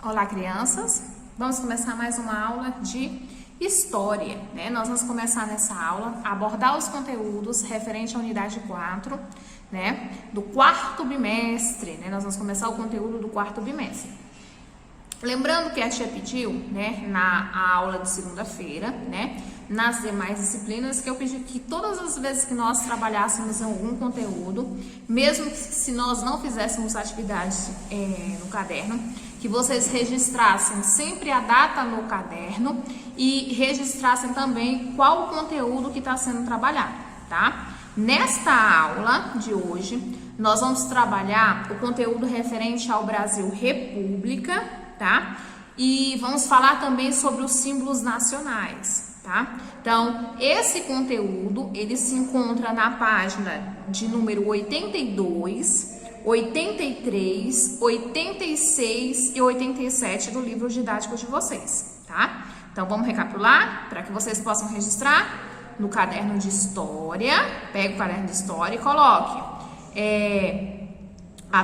Olá, crianças! Vamos começar mais uma aula de História, né? Nós vamos começar nessa aula a abordar os conteúdos referente à unidade 4, né? Do quarto bimestre, né? Nós vamos começar o conteúdo do quarto bimestre. Lembrando que a tia pediu, né, na aula de segunda-feira, né, nas demais disciplinas, que eu pedi que todas as vezes que nós trabalhássemos em algum conteúdo, mesmo que se nós não fizéssemos atividades no caderno, que vocês registrassem sempre a data no caderno e registrassem também qual o conteúdo que está sendo trabalhado, tá? Nesta aula de hoje, nós vamos trabalhar o conteúdo referente ao Brasil República, tá? E vamos falar também sobre os símbolos nacionais, tá? Então, esse conteúdo, ele se encontra na página de número 82, 83, 86 e 87 do livro didático de vocês, tá? Então, vamos recapitular para que vocês possam registrar no caderno de história. Pega o caderno de história e coloque a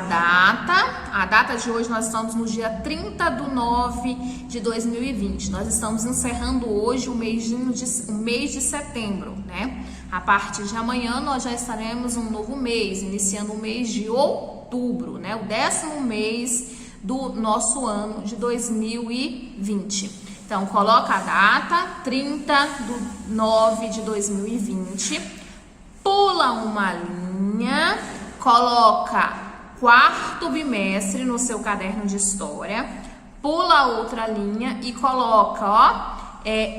data de hoje. Nós estamos no dia 30/9/2020. Nós estamos encerrando hoje o mês de setembro, né? A partir de amanhã nós já estaremos um novo mês, iniciando o mês de outubro, né? O 10º mês do nosso ano de 2020. Então, coloca a data, 30/9/2020, pula uma linha, coloca quarto bimestre no seu caderno de história, pula outra linha e coloca, ó,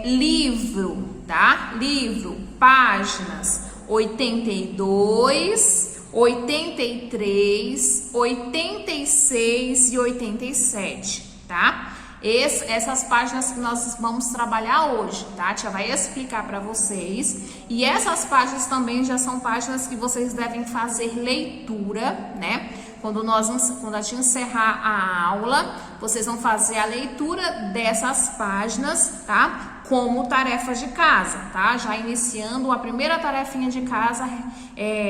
livro, tá? Livro, páginas 82, 83, 86 e 87, tá? Essas páginas que nós vamos trabalhar hoje, tá? A tia vai explicar para vocês. E essas páginas também já são páginas que vocês devem fazer leitura, né? Quando a tia encerrar a aula, vocês vão fazer a leitura dessas páginas, tá? Como tarefa de casa, tá? Já iniciando a primeira tarefinha de casa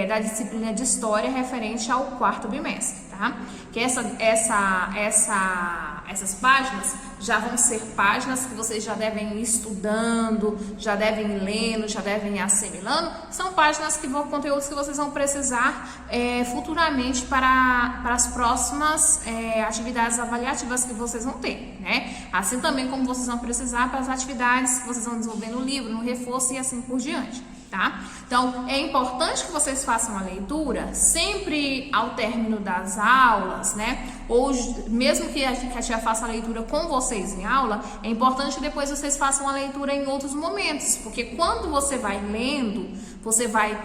da disciplina de história referente ao quarto bimestre, tá? Que essas páginas já vão ser páginas que vocês já devem ir estudando, já devem ir lendo, já devem ir assimilando. São páginas conteúdos que vocês vão precisar futuramente para as próximas atividades avaliativas que vocês vão ter, né? Assim também como vocês vão precisar para as atividades que vocês vão desenvolver no livro, no reforço e assim por diante, tá? Então, é importante que vocês façam a leitura sempre ao término das aulas, né? Ou mesmo que a tia faça a leitura com vocês em aula, é importante que depois vocês façam a leitura em outros momentos, porque quando você vai lendo, você vai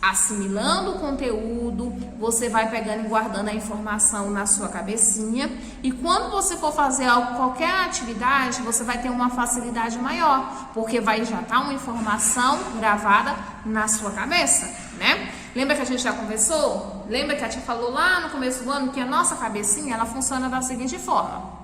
assimilando o conteúdo, você vai pegando e guardando a informação na sua cabecinha, e quando você for fazer qualquer atividade, você vai ter uma facilidade maior, porque vai já estar uma informação gravada na sua cabeça, né? Lembra que a gente já conversou? Lembra que a tia falou lá no começo do ano que a nossa cabecinha, ela funciona da seguinte forma.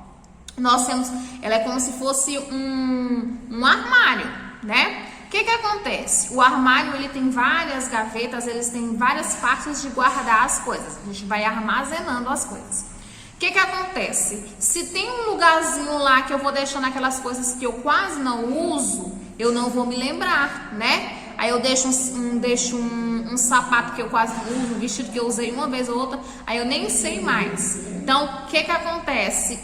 Ela é como se fosse um armário, né? O que acontece? O armário, ele tem várias gavetas, eles têm várias partes de guardar as coisas. A gente vai armazenando as coisas. O que acontece? Se tem um lugarzinho lá que eu vou deixando aquelas coisas que eu quase não uso, eu não vou me lembrar, né? Aí eu deixo um sapato que eu quase não uso, um vestido que eu usei uma vez ou outra, aí eu nem sei mais. Então, o que acontece?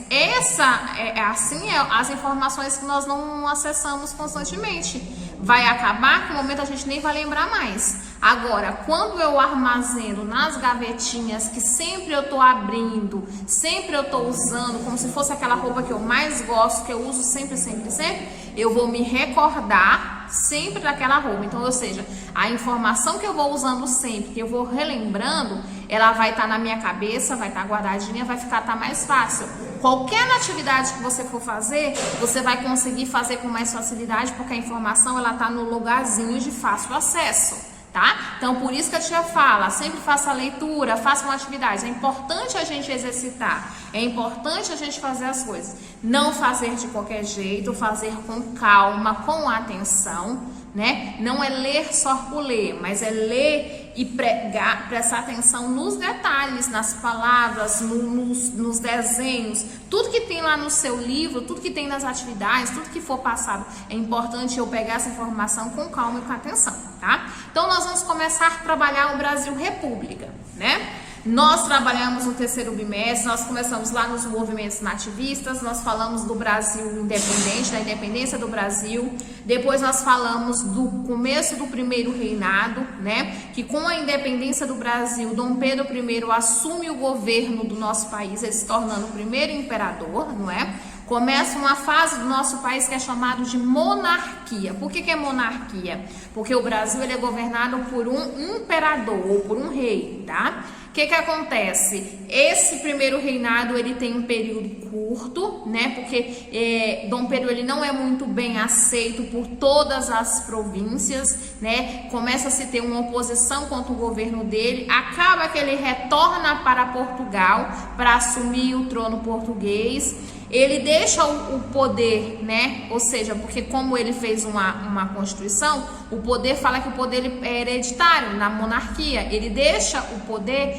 As informações que nós não acessamos constantemente. Vai acabar que no momento a gente nem vai lembrar mais. Agora, quando eu armazeno nas gavetinhas que sempre eu tô abrindo, sempre eu tô usando, como se fosse aquela roupa que eu mais gosto, que eu uso sempre, sempre, sempre, eu vou me recordar sempre daquela roupa. Então, ou seja, a informação que eu vou usando sempre, que eu vou relembrando, ela vai estar na minha cabeça, vai estar guardadinha, vai ficar mais fácil. Qualquer atividade que você for fazer, você vai conseguir fazer com mais facilidade, porque a informação ela está no lugarzinho de fácil acesso, tá? Então, por isso que a tia fala, sempre faça a leitura, faça uma atividade. É importante a gente exercitar, é importante a gente fazer as coisas. Não fazer de qualquer jeito, fazer com calma, com atenção, né? Não é ler só por ler, mas é ler e prestar atenção nos detalhes, nas palavras, nos desenhos, tudo que tem lá no seu livro, tudo que tem nas atividades, tudo que for passado. É importante eu pegar essa informação com calma e com atenção, tá? Então nós vamos começar a trabalhar o Brasil República, né? Nós trabalhamos no terceiro bimestre, nós começamos lá nos movimentos nativistas, nós falamos do Brasil independente, da independência do Brasil, depois nós falamos do começo do primeiro reinado, né, que com a independência do Brasil, Dom Pedro I assume o governo do nosso país, ele se tornando o primeiro imperador, não é? Começa uma fase do nosso país que é chamado de monarquia. Por que é monarquia? Porque o Brasil ele é governado por um imperador ou por um rei, tá? O que acontece? Esse primeiro reinado ele tem um período curto, né? Porque Dom Pedro ele não é muito bem aceito por todas as províncias, né? Começa a se ter uma oposição contra o governo dele. Acaba que ele retorna para Portugal para assumir o trono português. Ele deixa o poder, né? Ou seja, porque como ele fez uma constituição, o poder fala que o poder é hereditário na monarquia. Ele deixa o poder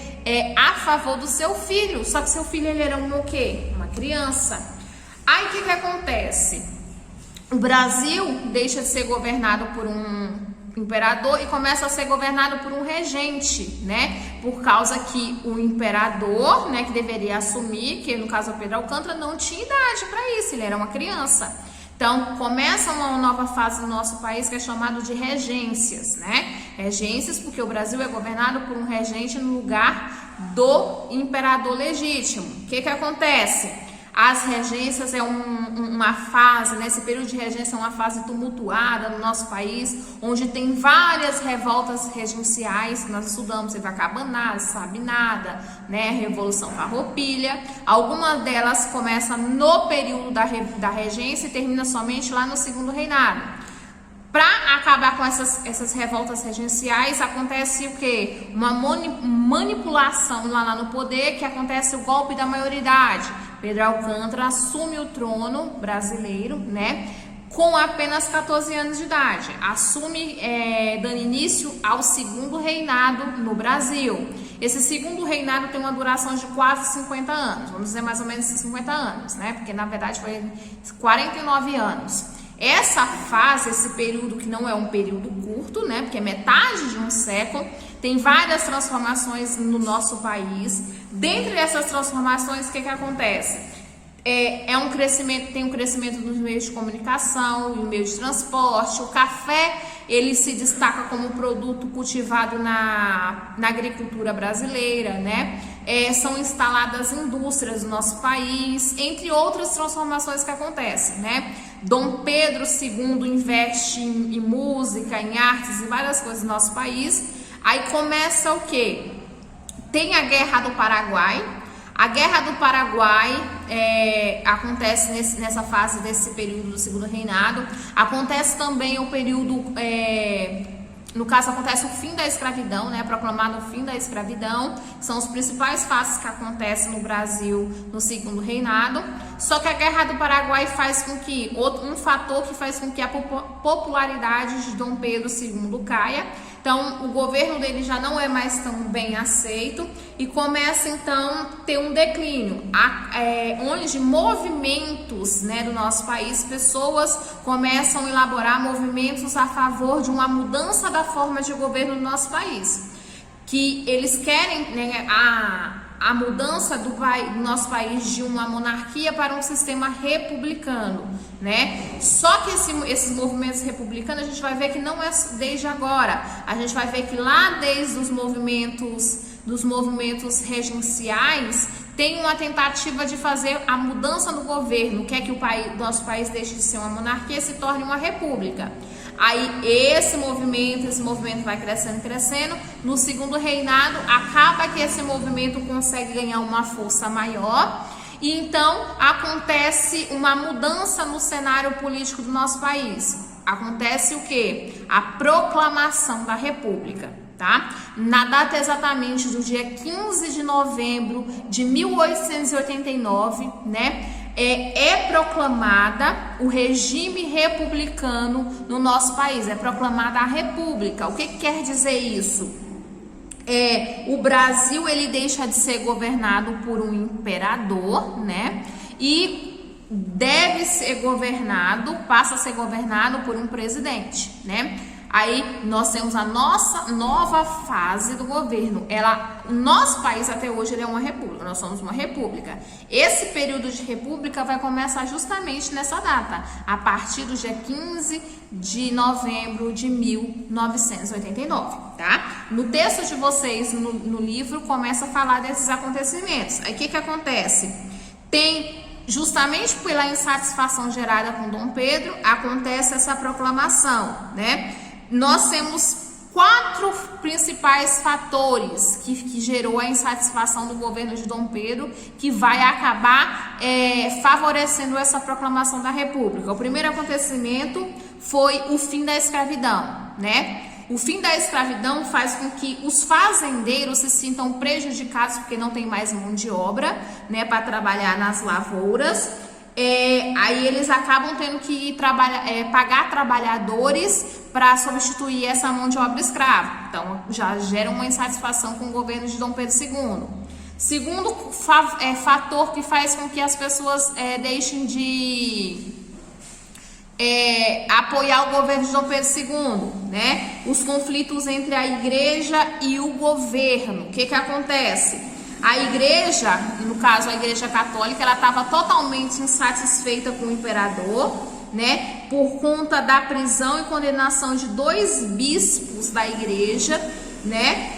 a favor do seu filho. Só que seu filho ele era o quê? Uma criança. Aí o que acontece? O Brasil deixa de ser governado por um imperador e começa a ser governado por um regente, né? Por causa que o imperador, né, que deveria assumir, que no caso é o Pedro Alcântara, não tinha idade para isso, ele era uma criança. Então, começa uma nova fase no nosso país que é chamado de regências, né? Regências porque o Brasil é governado por um regente no lugar do imperador legítimo. O que acontece? As regências é uma fase, nesse período de regência é uma fase tumultuada no nosso país, onde tem várias revoltas regenciais que nós estudamos, Sevacabanás, Sabinada, né, Revolução Farroupilha. Algumas delas começam no período da regência e termina somente lá no segundo reinado. Para acabar com essas revoltas regenciais, acontece o quê? Uma manipulação lá no poder, que acontece o golpe da maioridade. Pedro Alcântara assume o trono brasileiro, né? Com apenas 14 anos de idade. Assume, dando início ao segundo reinado no Brasil. Esse segundo reinado tem uma duração de quase 50 anos. Vamos dizer mais ou menos 50 anos, né? Porque na verdade foi 49 anos. Essa fase, esse período que não é um período curto, né? Porque é metade de um século, tem várias transformações no nosso país. Dentre essas transformações, o que acontece? Tem um crescimento nos meios de comunicação, no meio de transporte. O café, ele se destaca como produto cultivado na agricultura brasileira, né? São instaladas indústrias no nosso país, entre outras transformações que acontecem, né? Dom Pedro II investe em música, em artes e várias coisas no nosso país. Aí começa o quê? Tem a Guerra do Paraguai. A Guerra do Paraguai acontece nessa fase desse período do segundo reinado. Acontece também o período, no caso acontece o fim da escravidão, né? Proclamado o fim da escravidão. São os principais fatos que acontecem no Brasil no segundo reinado. Só que a Guerra do Paraguai faz com que, um fator que faz com que a popularidade de Dom Pedro II caia. Então, o governo dele já não é mais tão bem aceito e começa, então, a ter um declínio, onde movimentos, né, do nosso país, pessoas começam a elaborar movimentos a favor de uma mudança da forma de governo do nosso país. Que eles querem, né, a mudança do nosso país de uma monarquia para um sistema republicano, né? Só que esses movimentos republicanos a gente vai ver que não é desde agora. A gente vai ver que lá desde os movimentos regenciais tem uma tentativa de fazer a mudança do governo, quer que o nosso país deixe de ser uma monarquia e se torne uma república. Aí esse movimento vai crescendo. No segundo reinado, acaba que esse movimento consegue ganhar uma força maior. E então acontece uma mudança no cenário político do nosso país. Acontece o quê? A proclamação da República, tá? Na data exatamente do dia 15 de novembro de 1889, né? é proclamada o regime republicano no nosso país, é proclamada a república. O que quer dizer isso? O Brasil, ele deixa de ser governado por um imperador, né? E passa a ser governado por um presidente, né? Aí nós temos a nossa nova fase do governo. O nosso país até hoje ele é uma república, nós somos uma república. Esse período de república vai começar justamente nessa data, a partir do dia 15 de novembro de 1989, tá? No texto de vocês, no livro, começa a falar desses acontecimentos. Aí o que acontece? Justamente pela insatisfação gerada com Dom Pedro, acontece essa proclamação, né? Nós temos 4 principais fatores que gerou a insatisfação do governo de Dom Pedro, que vai acabar favorecendo essa proclamação da República. O primeiro acontecimento foi o fim da escravidão, né? O fim da escravidão faz com que os fazendeiros se sintam prejudicados porque não tem mais mão de obra, né, para trabalhar nas lavouras. Aí eles acabam tendo que pagar trabalhadores para substituir essa mão de obra escrava. Então já gera uma insatisfação com o governo de Dom Pedro II. Segundo fator que faz com que as pessoas deixem de apoiar o governo de Dom Pedro II, né? Os conflitos entre a igreja e o governo. O que acontece? A igreja, no caso a igreja católica, ela estava totalmente insatisfeita com o imperador, né? Por conta da prisão e condenação de 2 bispos da igreja, né?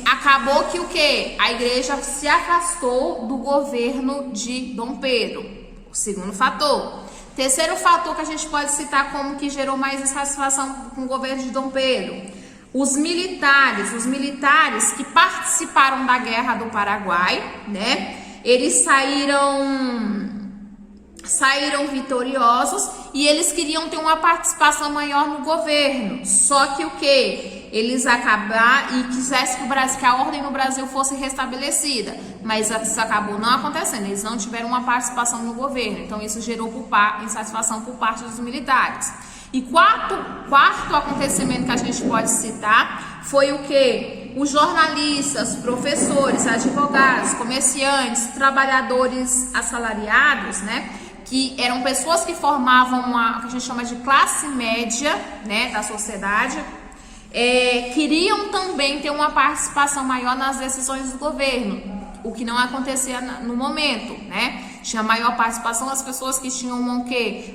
Acabou que o quê? A igreja se afastou do governo de Dom Pedro. O segundo fator. Terceiro fator que a gente pode citar como que gerou mais insatisfação com o governo de Dom Pedro. Os militares que participaram da Guerra do Paraguai, né? Eles saíram vitoriosos e eles queriam ter uma participação maior no governo. Só que o quê? Eles acabaram e quisessem que a ordem no Brasil fosse restabelecida, mas isso acabou não acontecendo. Eles não tiveram uma participação no governo, então isso gerou insatisfação por parte dos militares. E quarto acontecimento que a gente pode citar foi o que? Os jornalistas, professores, advogados, comerciantes, trabalhadores assalariados, né? Que eram pessoas que formavam o que a gente chama de classe média, né, da sociedade, queriam também ter uma participação maior nas decisões do governo, o que não acontecia no momento, né? Tinha maior participação das pessoas que tinham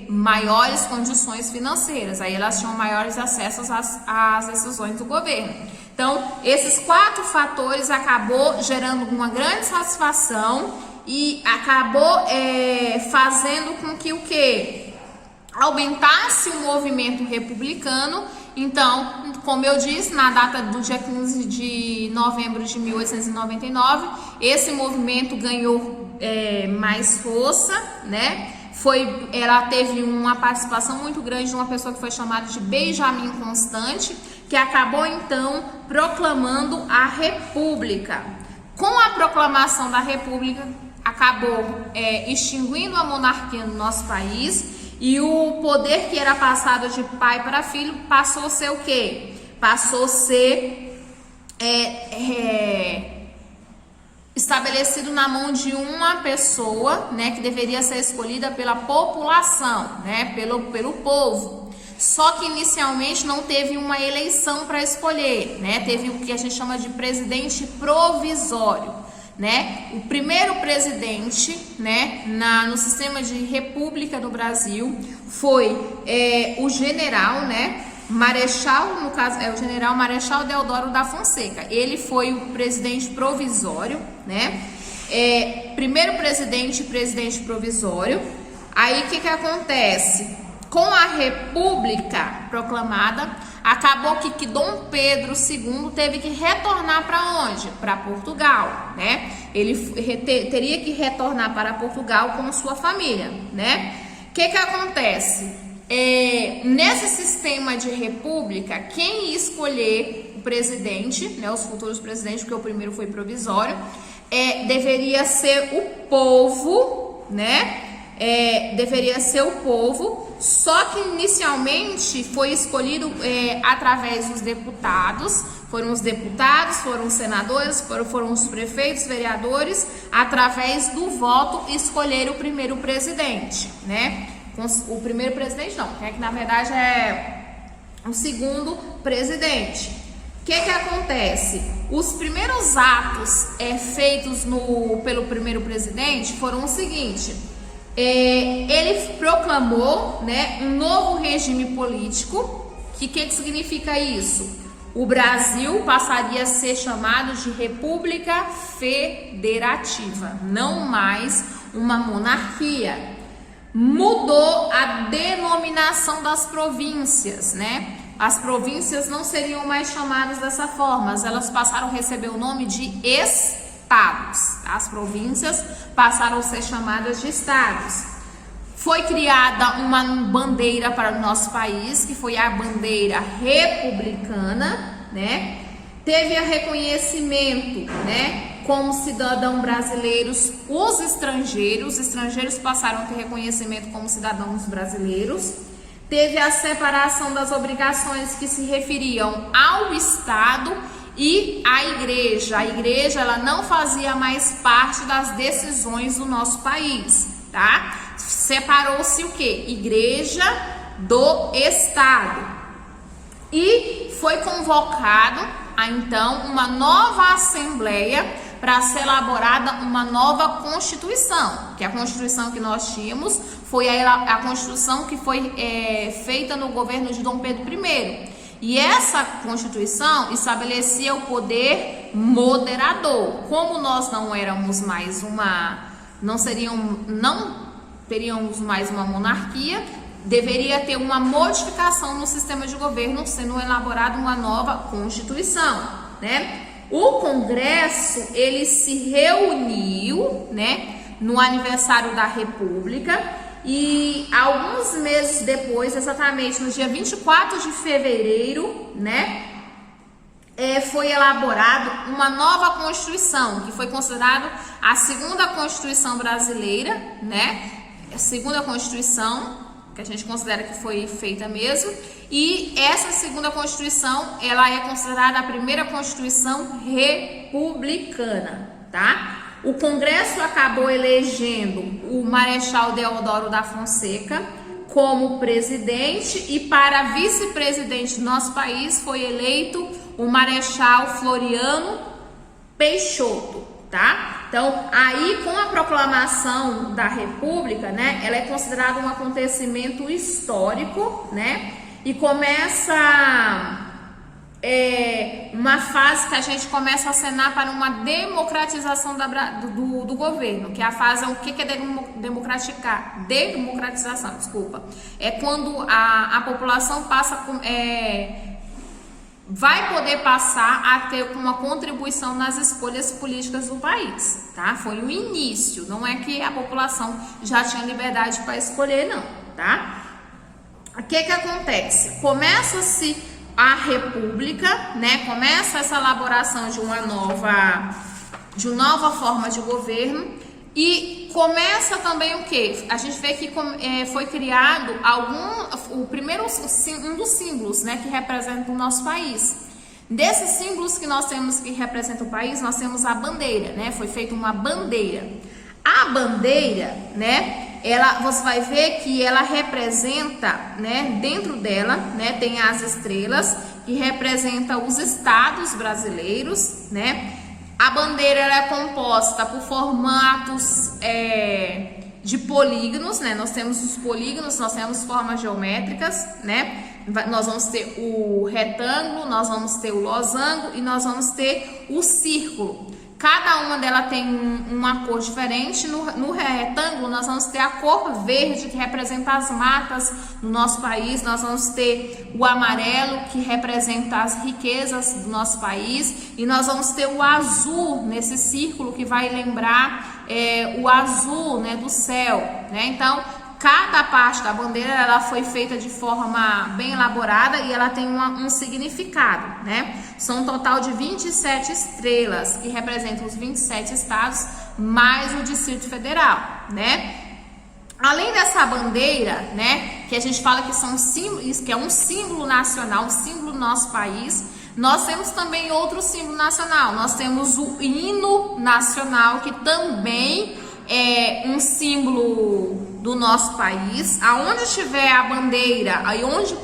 maiores condições financeiras, aí elas tinham maiores acessos às decisões do governo. Então, esses 4 fatores acabou gerando uma grande satisfação e acabou fazendo com que o quê? Aumentasse o movimento republicano. Então, como eu disse, na data do dia 15 de novembro de 1899, esse movimento ganhou mais força, né? Ela teve uma participação muito grande de uma pessoa que foi chamada de Benjamin Constant, que acabou então proclamando a República. Com a proclamação da República, acabou extinguindo a monarquia no nosso país. E o poder que era passado de pai para filho passou a ser o quê? Passou a ser estabelecido na mão de uma pessoa, né, que deveria ser escolhida pela população, né, pelo povo. Só que inicialmente não teve uma eleição para escolher, né? Teve o que a gente chama de presidente provisório, né? O primeiro presidente, né, no sistema de república do Brasil foi o general, né, Marechal, no caso o general Marechal Deodoro da Fonseca. Ele foi o presidente provisório, né? Primeiro presidente provisório. Aí o que acontece? Com a República proclamada, acabou que Dom Pedro II teve que retornar para onde? Para Portugal, né? Ele teria que retornar para Portugal com sua família, né? O que acontece? Nesse sistema de república, quem ia escolher o presidente, né, os futuros presidentes, porque o primeiro foi provisório, deveria ser o povo, né? Deveria ser o povo, só que inicialmente foi escolhido através dos deputados. Foram os deputados, foram os senadores, foram os prefeitos, vereadores, através do voto escolher o primeiro presidente, né? O primeiro presidente não, que na verdade é o segundo presidente. O que acontece? Os primeiros atos feitos pelo primeiro presidente foram o seguinte: ele proclamou, né, um novo regime político. Que significa isso? O Brasil passaria a ser chamado de República Federativa, não mais uma monarquia. Mudou a denominação das províncias, né? As províncias não seriam mais chamadas dessa forma, elas passaram a receber o nome de estados. As províncias passaram a ser chamadas de estados. Foi criada uma bandeira para o nosso país, que foi a bandeira republicana, né? Teve reconhecimento, né, como cidadão brasileiros, os estrangeiros passaram a ter reconhecimento como cidadãos brasileiros. Teve a separação das obrigações que se referiam ao Estado e à igreja. A igreja, ela não fazia mais parte das decisões do nosso país, tá? Separou-se o quê? Igreja do Estado. E foi convocado então uma nova assembleia para ser elaborada uma nova Constituição, que a Constituição que nós tínhamos foi a Constituição que foi feita no governo de Dom Pedro I. E essa Constituição estabelecia o poder moderador. Como nós não éramos mais não teríamos mais uma monarquia, deveria ter uma modificação no sistema de governo, sendo elaborada uma nova Constituição, né? O Congresso, ele se reuniu, né, no aniversário da República, e alguns meses depois, exatamente no dia 24 de fevereiro, né, foi elaborada uma nova Constituição, que foi considerada a segunda Constituição brasileira, né? A segunda Constituição que a gente considera que foi feita mesmo, e essa segunda Constituição, ela é considerada a primeira Constituição republicana, tá? O Congresso acabou elegendo o Marechal Deodoro da Fonseca como presidente, e para vice-presidente do nosso país foi eleito o Marechal Floriano Peixoto, tá? Então, aí com a proclamação da República, né, ela é considerada um acontecimento histórico, né, e começa uma fase que a gente começa a acenar para uma democratização do governo, que é a fase, o que é democratização, desculpa, é quando a população passa vai poder passar a ter uma contribuição nas escolhas políticas do país, tá? Foi o início, não é que a população já tinha liberdade para escolher, não, tá? O que acontece? Começa-se a República, né? Começa essa elaboração de uma nova forma de governo, e começa também o que? A gente vê que foi criado um dos símbolos, né, que representa o nosso país. Desses símbolos que nós temos que representam o país, nós temos a bandeira, né? Foi feita uma bandeira. A bandeira, né, você vai ver que ela representa, né, dentro dela, né, tem as estrelas que representam os estados brasileiros, né? A bandeira ela é composta por formatos de polígonos, né? Nós temos os polígonos, nós temos formas geométricas, né? Nós vamos ter o retângulo, nós vamos ter o losango e nós vamos ter o círculo. Cada uma delas tem uma cor diferente. No retângulo nós vamos ter a cor verde, que representa as matas no nosso país. Nós vamos ter o amarelo, que representa as riquezas do nosso país. E nós vamos ter o azul nesse círculo, que vai lembrar o azul, né, do céu, né? Então, cada parte da bandeira ela foi feita de forma bem elaborada e ela tem um significado, né? São um total de 27 estrelas que representam os 27 estados mais o Distrito Federal, né? Além dessa bandeira, né, que a gente fala que são símbolos, que é um símbolo nacional, um símbolo do nosso país, nós temos também outro símbolo nacional. Nós temos o hino nacional, que também é um símbolo do nosso país. Aonde tiver a bandeira, aí onde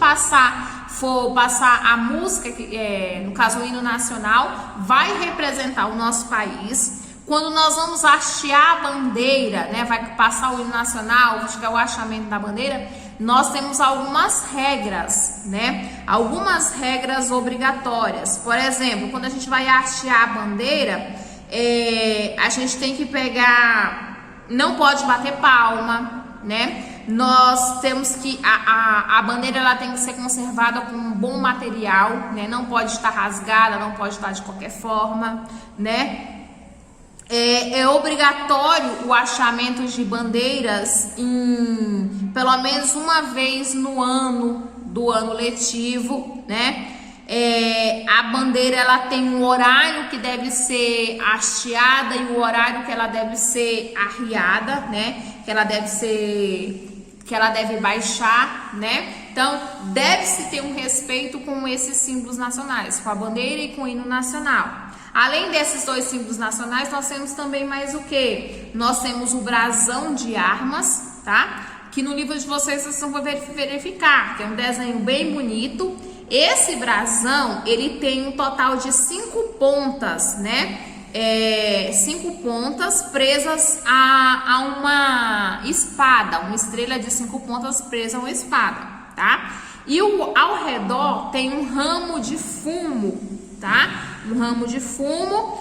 for passar a música, que no caso o hino nacional, vai representar o nosso país. Quando nós vamos hastear a bandeira, né, vai passar o hino nacional, tiver o hasteamento da bandeira, nós temos algumas regras, né? Algumas regras obrigatórias. Por exemplo, quando a gente vai hastear a bandeira, a gente tem que pegar, não pode bater palma, né? Nós temos que, a bandeira ela tem que ser conservada com um bom material, né? Não pode estar rasgada, não pode estar de qualquer forma, né? É obrigatório o hasteamento de bandeiras pelo menos uma vez no ano do ano letivo, né? A bandeira ela tem um horário que deve ser hasteada e o horário que ela deve ser arriada, né? Que ela deve baixar, né? Então, deve-se ter um respeito com esses símbolos nacionais, com a bandeira e com o hino nacional. Além desses dois símbolos nacionais, nós temos também mais o que? Nós temos o brasão de armas, tá? Que no livro de vocês vão verificar, que é um desenho bem bonito. Esse brasão, ele tem um total de 5 pontas, né? 5 pontas presas a uma espada, uma estrela de 5 pontas presa a uma espada, tá? E ao redor tem um ramo de fumo, tá? Um ramo de fumo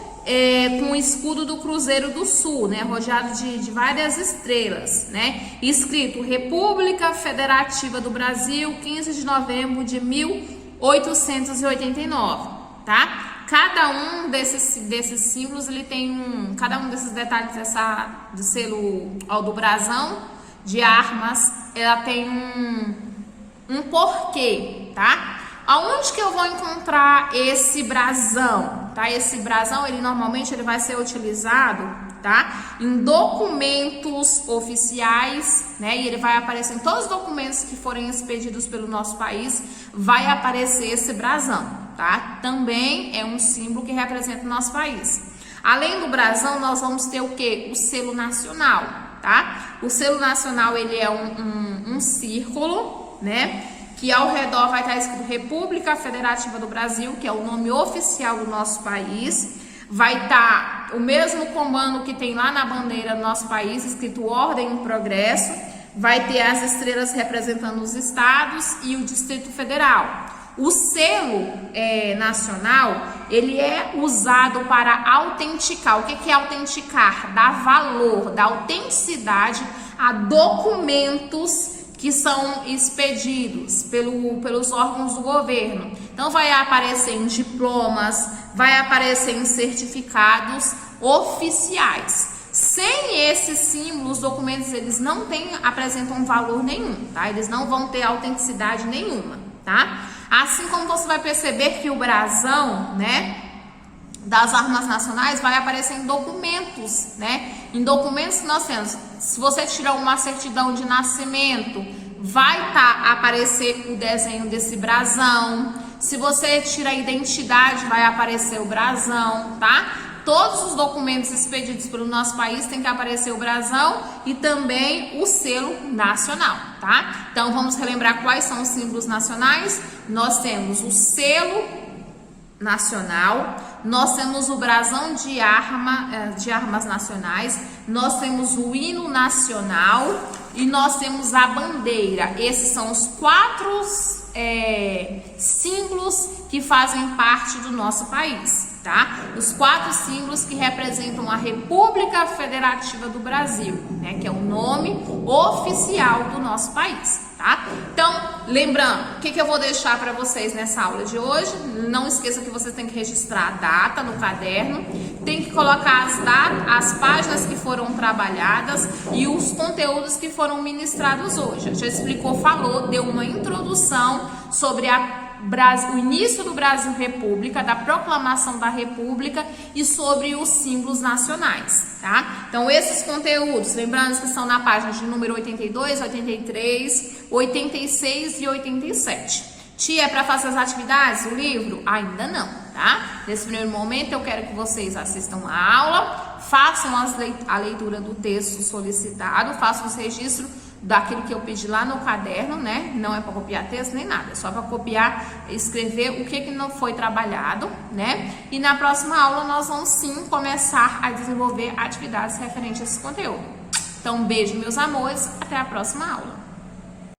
com o escudo do Cruzeiro do Sul, né? Rodeado de várias estrelas, né? Escrito República Federativa do Brasil, 15 de novembro de 1889, tá? Cada um desses símbolos, ele tem cada um desses detalhes do selo do brasão de armas, ela tem um porquê, tá? Aonde que eu vou encontrar esse brasão, tá? Esse brasão, ele normalmente vai ser utilizado, tá? Em documentos oficiais, né? E ele vai aparecer em todos os documentos que forem expedidos pelo nosso país, vai aparecer esse brasão, tá? Também é um símbolo que representa o nosso país. Além do brasão, nós vamos ter o quê? O selo nacional, tá? O selo nacional, ele é um círculo, né? Que ao redor vai estar escrito República Federativa do Brasil, que é o nome oficial do nosso país. Vai estar o mesmo comando que tem lá na bandeira do nosso país, escrito Ordem e Progresso. Vai ter as estrelas representando os estados e o Distrito Federal. O selo nacional, ele é usado para autenticar. O que é autenticar? Dar valor, dar autenticidade a documentos que são expedidos pelos órgãos do governo. Então, vai aparecer em diplomas, vai aparecer em certificados oficiais. Sem esses símbolos, os documentos eles não apresentam valor nenhum, tá? Eles não vão ter autenticidade nenhuma, tá? Assim como você vai perceber que o brasão, né, das armas nacionais vai aparecer em documentos, né? Em documentos que nós temos. Se você tirar uma certidão de nascimento, vai aparecer o desenho desse brasão. Se você tira a identidade, vai aparecer o brasão, tá? Todos os documentos expedidos pelo nosso país tem que aparecer o brasão e também o selo nacional, tá? Então vamos relembrar quais são os símbolos nacionais. Nós temos o selo nacional, nós temos o brasão de armas nacionais, nós temos o hino nacional e nós temos a bandeira. Esses são os 4 símbolos que fazem parte do nosso país, tá? Os 4 símbolos que representam a República Federativa do Brasil, né? Que é o nome oficial do nosso país, tá? Então, lembrando, o que eu vou deixar para vocês nessa aula de hoje? Não esqueça que você tem que registrar a data no caderno, tem que colocar as páginas que foram trabalhadas e os conteúdos que foram ministrados hoje. Já explicou, falou, deu uma introdução sobre a o início do Brasil República, da proclamação da República e sobre os símbolos nacionais, tá? Então, esses conteúdos, lembrando que estão na página de número 82, 83, 86 e 87. Tia, é para fazer as atividades do livro? Ainda não, tá? Nesse primeiro momento, eu quero que vocês assistam a aula, façam a leitura do texto solicitado, façam os registros daquilo que eu pedi lá no caderno, né? Não é para copiar texto nem nada, é só para copiar, escrever o que não foi trabalhado, né? E na próxima aula nós vamos sim começar a desenvolver atividades referentes a esse conteúdo. Então, um beijo, meus amores, até a próxima aula.